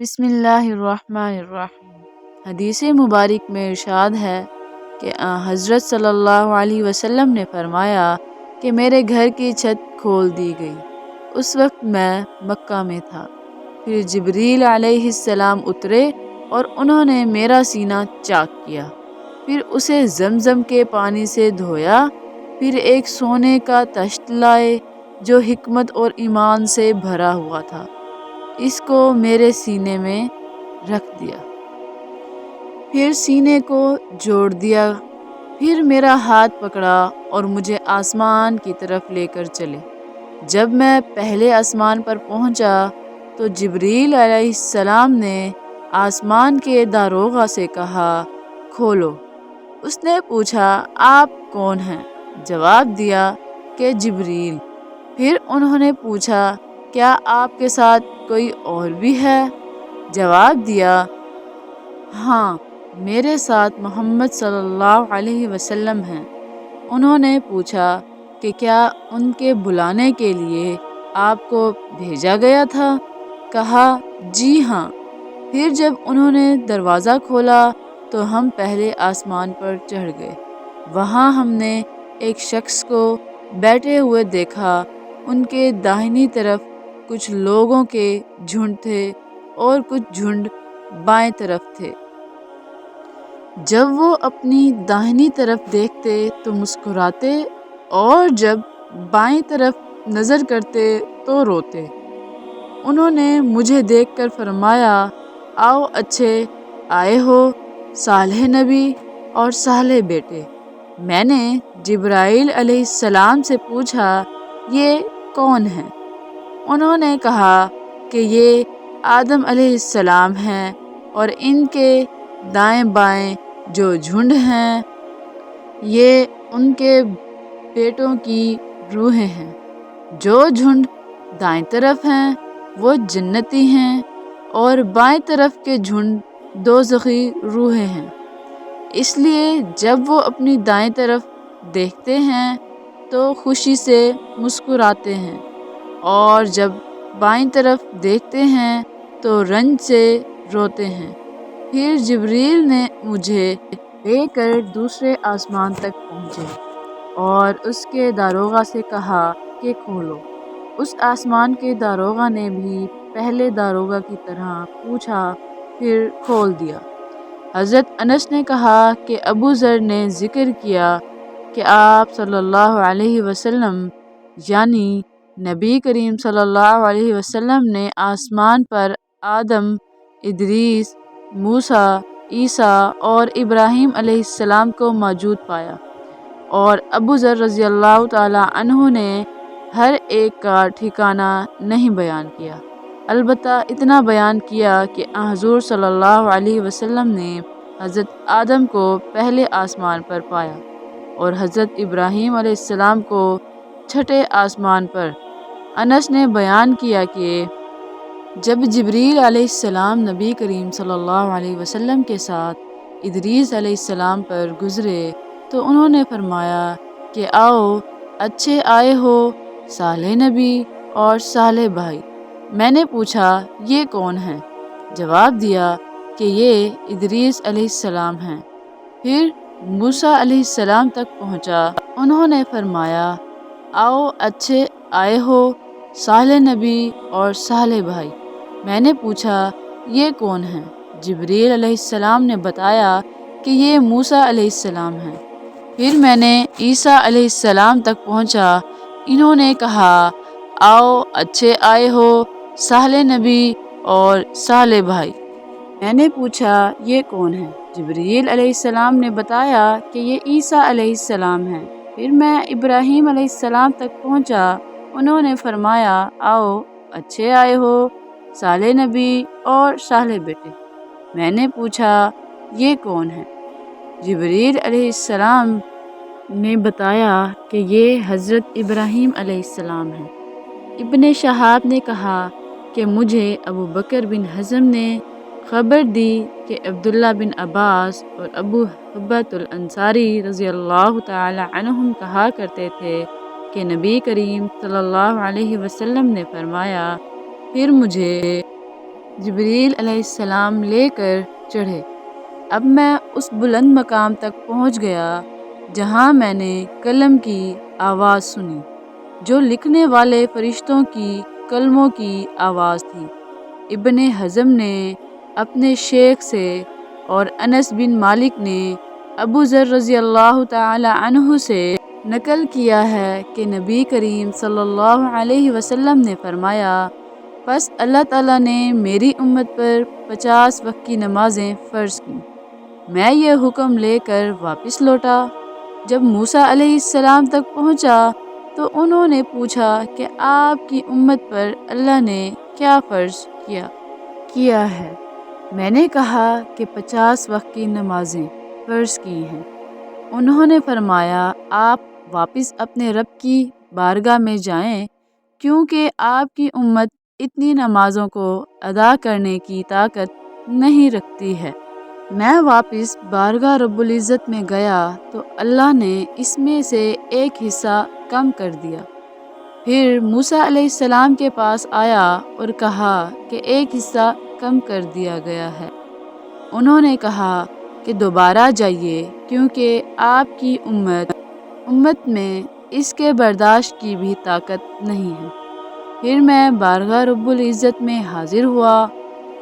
بسم اللہ الرحمن الرحیم۔ حدیث مبارک میں ارشاد ہے کہ حضرت صلی اللہ علیہ وسلم نے فرمایا کہ میرے گھر کی چھت کھول دی گئی۔ اس وقت میں مکہ میں تھا۔ پھر جبریل علیہ السلام اترے اور انہوں نے میرا سینہ چاک کیا، پھر اسے زمزم کے پانی سے دھویا، پھر ایک سونے کا طشت لائے جو حکمت اور ایمان سے بھرا ہوا تھا، اس کو میرے سینے میں رکھ دیا، پھر سینے کو جوڑ دیا، پھر میرا ہاتھ پکڑا اور مجھے آسمان کی طرف لے کر چلے۔ جب میں پہلے آسمان پر پہنچا تو جبریل علیہ السلام نے آسمان کے داروغہ سے کہا، کھولو۔ اس نے پوچھا، آپ کون ہیں؟ جواب دیا کہ جبریل۔ پھر انہوں نے پوچھا، کیا آپ کے ساتھ کوئی اور بھی ہے؟ جواب دیا، ہاں، میرے ساتھ محمد صلی اللہ علیہ وسلم ہیں۔ انہوں نے پوچھا کہ کیا ان کے بلانے کے لیے آپ کو بھیجا گیا تھا؟ کہا، جی ہاں۔ پھر جب انہوں نے دروازہ کھولا تو ہم پہلے آسمان پر چڑھ گئے۔ وہاں ہم نے ایک شخص کو بیٹھے ہوئے دیکھا۔ ان کے داہنی طرف کچھ لوگوں کے جھنڈ تھے اور کچھ جھنڈ بائیں طرف تھے۔ جب وہ اپنی داہنی طرف دیکھتے تو مسکراتے اور جب بائیں طرف نظر کرتے تو روتے۔ انہوں نے مجھے دیکھ کر فرمایا، آؤ اچھے آئے ہو صالح نبی اور صالح بیٹے۔ میں نے جبرائیل علیہ السلام سے پوچھا، یہ کون ہیں؟ انہوں نے کہا کہ یہ آدم علیہ السلام ہیں اور ان کے دائیں بائیں جو جھنڈ ہیں یہ ان کے بیٹوں کی روحیں ہیں۔ جو جھنڈ دائیں طرف ہیں وہ جنتی ہیں اور بائیں طرف کے جھنڈ دوزخی روحیں ہیں۔ اس لیے جب وہ اپنی دائیں طرف دیکھتے ہیں تو خوشی سے مسکراتے ہیں اور جب بائیں طرف دیکھتے ہیں تو رنج سے روتے ہیں۔ پھر جبریل نے مجھے لے کر دوسرے آسمان تک پہنچے اور اس کے داروغہ سے کہا کہ کھولو۔ اس آسمان کے داروغہ نے بھی پہلے داروغہ کی طرح پوچھا، پھر کھول دیا۔ حضرت انس نے کہا کہ ابو ذر نے ذکر کیا کہ آپ صلی اللہ علیہ وسلم یعنی نبی کریم صلی اللہ علیہ وسلم نے آسمان پر آدم، ادریس، موسیٰ، عیسیٰ اور ابراہیم علیہ السلام کو موجود پایا، اور ابو ذر رضی اللہ تعالی عنہ نے ہر ایک کا ٹھکانہ نہیں بیان کیا، البتہ اتنا بیان کیا کہ حضور صلی اللہ علیہ وسلم نے حضرت آدم کو پہلے آسمان پر پایا اور حضرت ابراہیم علیہ السلام کو چھٹے آسمان پر۔ انس نے بیان کیا کہ جب جبریل علیہ السلام نبی کریم صلی اللہ علیہ وسلم کے ساتھ ادریس علیہ السلام پر گزرے تو انہوں نے فرمایا کہ آؤ اچھے آئے ہو صالح نبی اور صالح بھائی۔ میں نے پوچھا، یہ کون ہیں؟ جواب دیا کہ یہ ادریس علیہ السلام ہیں۔ پھر موسیٰ علیہ السلام تک پہنچا۔ انہوں نے فرمایا، آؤ اچھے آئے ہو صالح نبی اور صالح بھائی۔ میں نے پوچھا، یہ کون ہیں؟ جبریل علیہ السلام نے بتایا کہ یہ موسیٰ علیہ السلام ہیں۔ پھر میں نے عیسیٰ علیہ السلام تک پہنچا۔ انہوں نے کہا، آؤ اچھے آئے ہو صالح نبی اور صالح بھائی۔ میں نے پوچھا، یہ کون ہیں؟ جبریل علیہ السلام نے بتایا کہ یہ عیسیٰ علیہ السلام ہیں۔ پھر میں ابراہیم علیہ السلام تک پہنچا۔ انہوں نے فرمایا، آؤ اچھے آئے ہو صالح نبی اور صالح بیٹے۔ میں نے پوچھا، یہ کون ہیں؟ جبریل علیہ السلام نے بتایا کہ یہ حضرت ابراہیم علیہ السلام ہیں۔ ابن شہاب نے کہا کہ مجھے ابو بکر بن حزم نے خبر دی کہ عبداللہ بن عباس اور ابو حبۃ الانصاری رضی اللہ تعالی عنہم کہا کرتے تھے کہ نبی کریم صلی اللہ علیہ وسلم نے فرمایا، پھر مجھے جبریل علیہ السلام لے کر چڑھے۔ اب میں اس بلند مقام تک پہنچ گیا جہاں میں نے قلم کی آواز سنی، جو لکھنے والے فرشتوں کی کلموں کی آواز تھی۔ ابن حزم نے اپنے شیخ سے اور انس بن مالک نے ابو ذر رضی اللہ تعالی عنہ سے نقل کیا ہے کہ نبی کریم صلی اللہ علیہ وسلم نے فرمایا، پس اللہ تعالیٰ نے میری امت پر 50 وقت کی نمازیں فرض کی۔ میں یہ حکم لے کر واپس لوٹا۔ جب موسیٰ علیہ السلام تک پہنچا تو انہوں نے پوچھا کہ آپ کی امت پر اللہ نے کیا فرض کیا ہے؟ میں نے کہا کہ 50 وقت کی نمازیں فرض کی ہیں۔ انہوں نے فرمایا، آپ واپس اپنے رب کی بارگاہ میں جائیں، کیونکہ آپ کی امت اتنی نمازوں کو ادا کرنے کی طاقت نہیں رکھتی ہے۔ میں واپس بارگاہ رب العزت میں گیا تو اللہ نے اس میں سے ایک حصہ کم کر دیا۔ پھر موسیٰ علیہ السلام کے پاس آیا اور کہا کہ ایک حصہ کم کر دیا گیا ہے۔ انہوں نے کہا کہ دوبارہ جائیے، کیونکہ آپ کی امت میں اس کے برداشت کی بھی طاقت نہیں ہے۔ پھر میں بارگاہ رب العزت میں حاضر ہوا،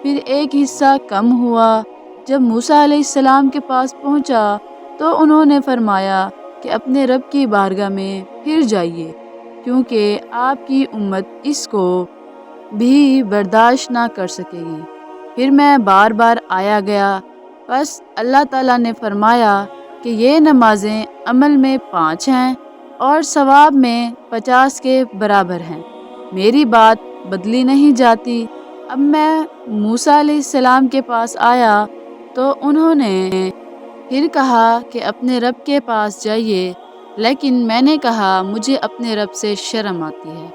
پھر ایک حصہ کم ہوا۔ جب موسیٰ علیہ السلام کے پاس پہنچا تو انہوں نے فرمایا کہ اپنے رب کی بارگاہ میں پھر جائیے، کیونکہ آپ کی امت اس کو بھی برداشت نہ کر سکے گی۔ پھر میں بار بار آیا گیا، بس اللہ تعالیٰ نے فرمایا کہ یہ نمازیں عمل میں 5 ہیں اور ثواب میں 50 کے برابر ہیں، میری بات بدلی نہیں جاتی۔ اب میں موسیٰ علیہ السلام کے پاس آیا تو انہوں نے پھر کہا کہ اپنے رب کے پاس جائیے، لیکن میں نے کہا مجھے اپنے رب سے شرم آتی ہے۔